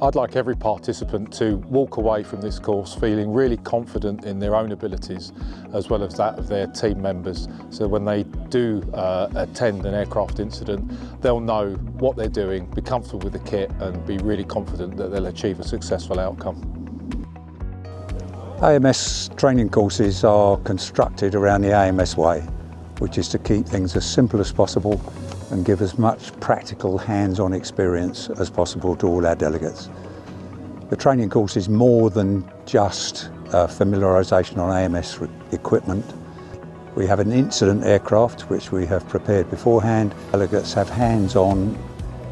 I'd like every participant to walk away from this course feeling really confident in their own abilities as well as that of their team members. So when they do attend an aircraft incident, they'll know what they're doing, be comfortable with the kit and be really confident that they'll achieve a successful outcome. AMS training courses are constructed around the AMS way, which is to keep things as simple as possible and give as much practical hands-on experience as possible to all our delegates. The training course is more than just familiarisation on AMS equipment. We have an incident aircraft which we have prepared beforehand. Delegates have hands-on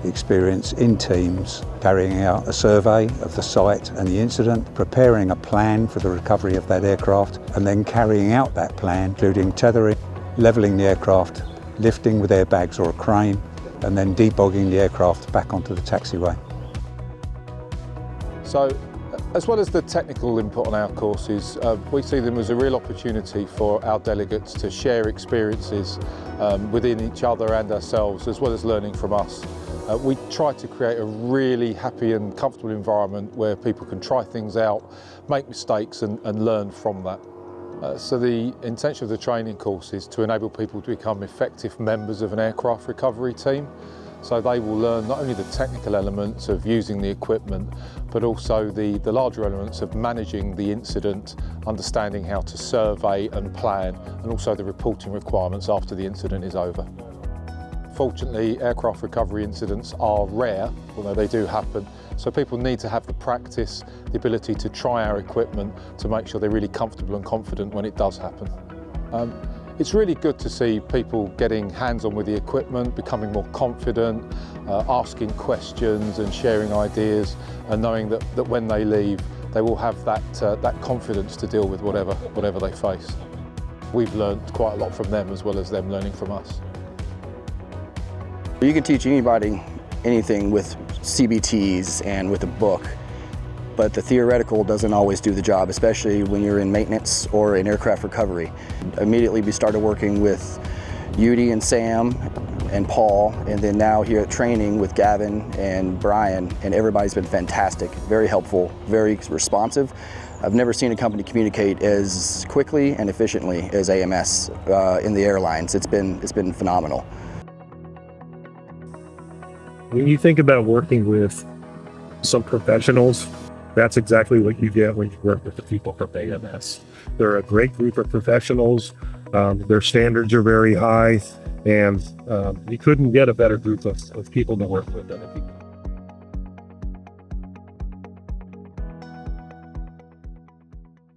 experience in teams, carrying out a survey of the site and the incident, preparing a plan for the recovery of that aircraft, and then carrying out that plan, including tethering, levelling the aircraft, lifting with airbags or a crane, and then debogging the aircraft back onto the taxiway. So, as well as the technical input on our courses, we see them as a real opportunity for our delegates to share experiences within each other and ourselves, as well as learning from us. We try to create a really happy and comfortable environment where people can try things out, make mistakes and learn from that. So the intention of the training course is to enable people to become effective members of an aircraft recovery team. So they will learn not only the technical elements of using the equipment, but also the larger elements of managing the incident, understanding how to survey and plan, and also the reporting requirements after the incident is over. Fortunately, aircraft recovery incidents are rare, although they do happen, so people need to have the practice, the ability to try our equipment to make sure they're really comfortable and confident when it does happen. It's really good to see people getting hands-on with the equipment, becoming more confident, asking questions and sharing ideas, and knowing that when they leave, they will have that confidence to deal with whatever they face. We've learned quite a lot from them as well as them learning from us. You can teach anybody anything with CBTs and with a book, but the theoretical doesn't always do the job, especially when you're in maintenance or in aircraft recovery. Immediately we started working with Judy and Sam and Paul, and then now here at training with Gavin and Brian, and everybody's been fantastic, very helpful, very responsive. I've never seen a company communicate as quickly and efficiently as AMS in the airlines. It's been phenomenal. When you think about working with some professionals, that's exactly what you get when you work with the people from AMS. They're a great group of professionals. Their standards are very high, and you couldn't get a better group of people to work with than the people.